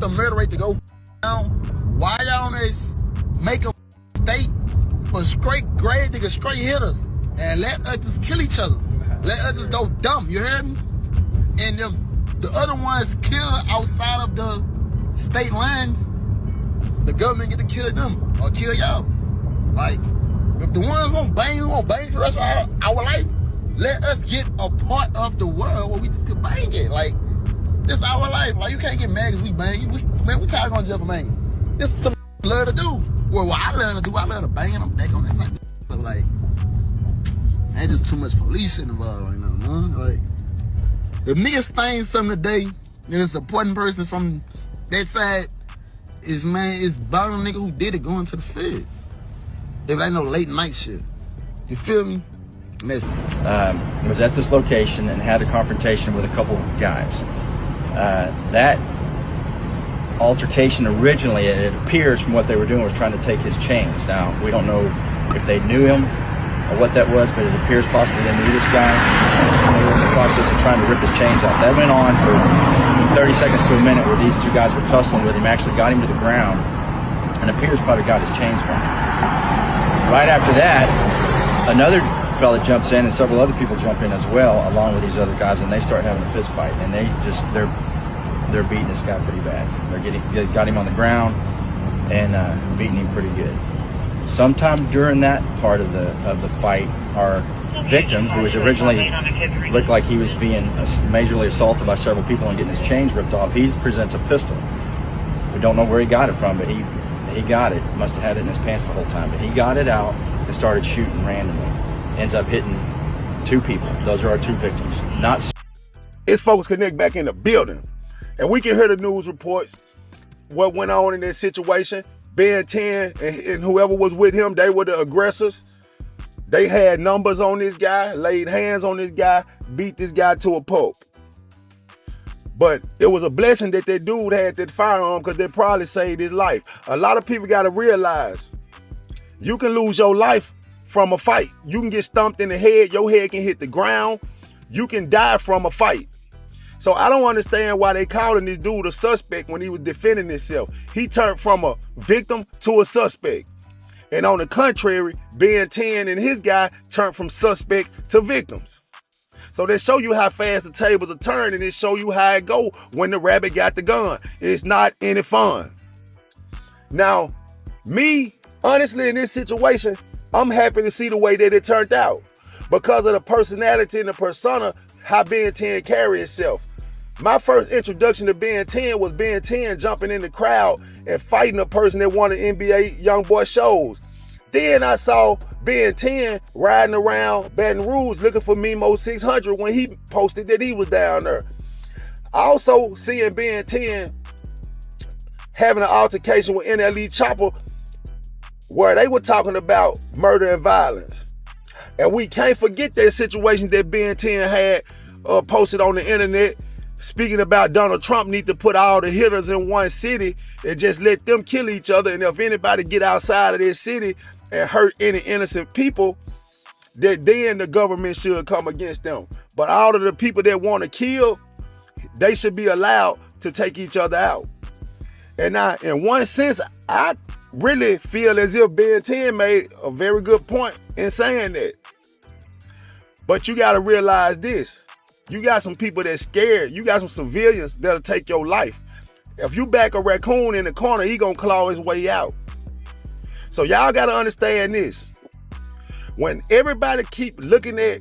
the murder rate to go down, why y'all make a state for straight grade niggas, straight hitters, and let us just kill each other? Let us just go dumb, you hear me? And if the other ones kill outside of the state lines, the government get to kill them or kill y'all. Like, if the ones won't bang for the rest of our life, let us get a part of the world where we just can bang it. Like, this our life. Like, you can't get mad because we bang. Man, we tired of going to jail for banging. This is some love to do. Well, what I love to do, I love to bang and I'm back on that type of stuff. Like, ain't just too much police shit involved right now, man. Like, if niggas stain something today, and it's an important person from that side, it's about a nigga who did it going to the feds. If ain't no late night shit. You feel me? Was at this location and had a confrontation with a couple of guys. That altercation originally, it appears from what they were doing, was trying to take his chains. Now, we don't know if they knew him or what that was, but it appears possibly they knew this guy. And they were in the process of trying to rip his chains off. That went on for 30 seconds to a minute where these two guys were tussling with him, actually got him to the ground, and appears probably got his chains from him. Right after that, another fella jumps in and several other people jump in as well, along with these other guys, and they start having a fist fight, and they're beating this guy pretty bad. They got him on the ground and beating him pretty good. Sometime during that part of the fight, our victim, who was originally looked like he was being majorly assaulted by several people and getting his chains ripped off, he presents a pistol. We don't know where he got it from, but he got it. Must have had it in his pants the whole time. But he got it out and started shooting randomly. Ends up hitting two people. Those are our two victims. It's Focus Connect back in the building. And we can hear the news reports, what went on in this situation. Ben 10 and whoever was with him, they were the aggressors. They had numbers on this guy, laid hands on this guy, beat this guy to a pulp. But it was a blessing that that dude had that firearm, because they probably saved his life. A lot of people got to realize you can lose your life from a fight. You can get stumped in the head. Your head can hit the ground. You can die from a fight. So I don't understand why they calling this dude a suspect when he was defending himself. He turned from a victim to a suspect. And on the contrary, Ben 10 and his guy turned from suspect to victims. So they show you how fast the tables are turned, and they show you how it go when the rabbit got the gun. It's not any fun. Now, me, honestly, in this situation, I'm happy to see the way that it turned out because of the personality and the persona, how Ben 10 carry himself. My first introduction to Ben 10 was Ben 10 jumping in the crowd and fighting a person that wanted NBA Youngboy shows. Then I saw Ben 10 riding around Baton Rouge looking for Memo 600 when he posted that he was down there. I also seeing Ben 10 having an altercation with NLE Chopper where they were talking about murder and violence. And we can't forget that situation that Ben 10 had posted on the internet speaking about Donald Trump need to put all the hitters in one city and just let them kill each other. And if anybody get outside of this city and hurt any innocent people, that then the government should come against them. But all of the people that want to kill, they should be allowed to take each other out. And now, in one sense, I really feel as if Ben 10 made a very good point in saying that. But you got to realize this. You got some people that's scared. You got some civilians that'll take your life. If you back a raccoon in the corner, he gonna claw his way out. So y'all got to understand this. When everybody keep looking at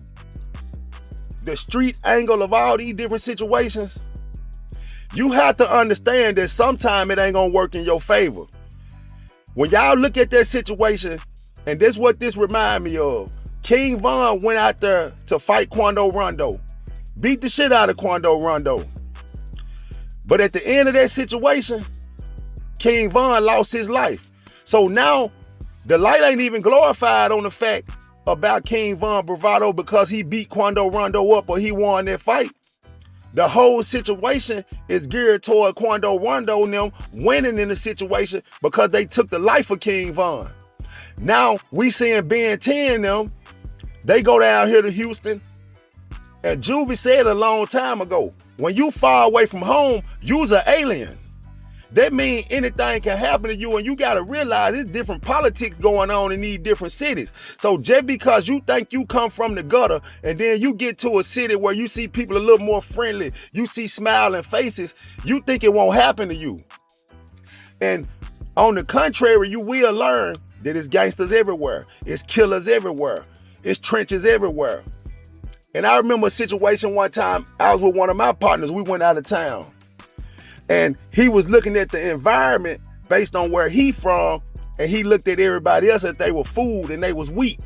the street angle of all these different situations, you have to understand that sometime it ain't gonna work in your favor. When y'all look at that situation, and this what this remind me of, King Von went out there to fight Quando Rondo, beat the shit out of Quando Rondo. But at the end of that situation, King Von lost his life. So now the light ain't even glorified on the fact about King Von bravado because he beat Quando Rondo up or he won that fight. The whole situation is geared toward Quando Rondo and them winning in the situation because they took the life of King Von. Now we seeing Ben 10 and them, they go down here to Houston. And Juvie said a long time ago, when you far away from home, you's an alien. that means anything can happen to you, and you gotta realize there's different politics going on in these different cities. So just because you think you come from the gutter and then you get to a city where you see people a little more friendly, you see smiling faces, you think it won't happen to you. And on the contrary, you will learn that it's gangsters everywhere, it's killers everywhere, it's trenches everywhere. And I remember a situation one time, I was with one of my partners, we went out of town. And he was looking at the environment based on where he from, and he looked at everybody else that they were fooled and they was weak.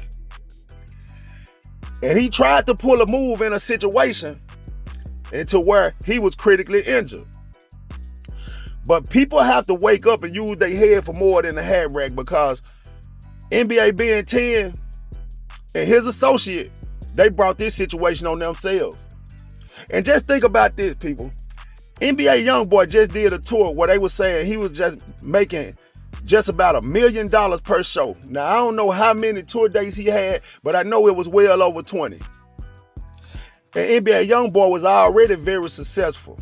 And he tried to pull a move in a situation into where he was critically injured. But people have to wake up and use their head for more than a hat rack, because NBA Ben 10 and his associate, they brought this situation on themselves. And just think about this, people. NBA Youngboy just did a tour where they were saying he was just making just about $1 million per show. Now, I don't know how many tour dates he had, but I know it was well over 20. And NBA Youngboy was already very successful.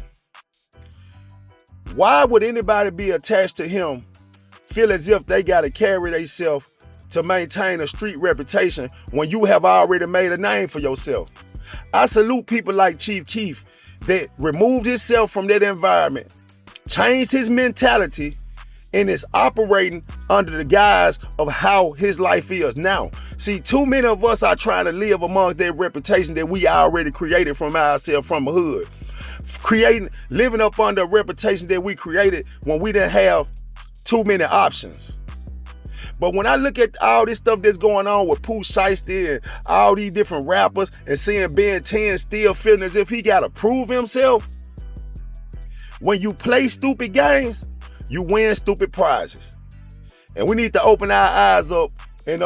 Why would anybody be attached to him feel as if they got to carry themselves to maintain a street reputation when you have already made a name for yourself? I salute people like Chief Keef that removed himself from that environment, changed his mentality, and is operating under the guise of how his life is now. See, too many of us are trying to live amongst that reputation that we already created from ourselves from the hood. Living up under a reputation that we created when we didn't have too many options. But when I look at all this stuff that's going on with Pooh Shiesty and all these different rappers, and seeing Ben 10 still feeling as if he got to prove himself, when you play stupid games, you win stupid prizes. And we need to open our eyes up. And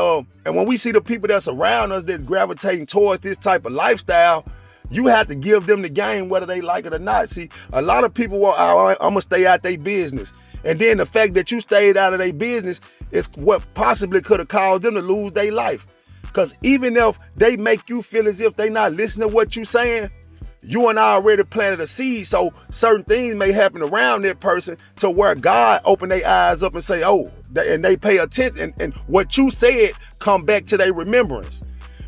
when we see the people that surround us that's gravitating towards this type of lifestyle, you have to give them the game whether they like it or not. See, a lot of people want, I'm going to stay out their business. And then the fact that you stayed out of their business is what possibly could have caused them to lose their life. Because even if they make you feel as if they not listening to what you saying, you and I already planted a seed. So certain things may happen around that person to where God open their eyes up and say, oh, and they pay attention. And what you said come back to their remembrance.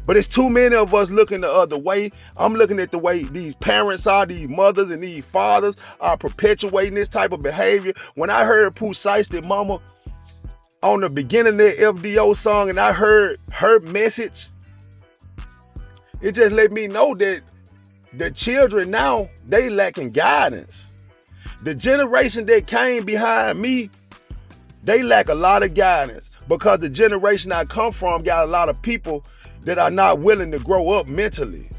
But it's too many of us looking the other way. I'm looking at the way these parents are, these mothers and these fathers are perpetuating this type of behavior. When I heard Pooh Shiesty Mama on the beginning of that FDO song and I heard her message, it just let me know that the children now, they lacking guidance. The generation that came behind me, they lack a lot of guidance, because the generation I come from got a lot of people that are not willing to grow up mentally.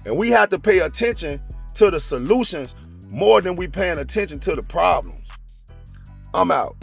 And we have to pay attention to the solutions more than we paying attention to the problems. I'm out.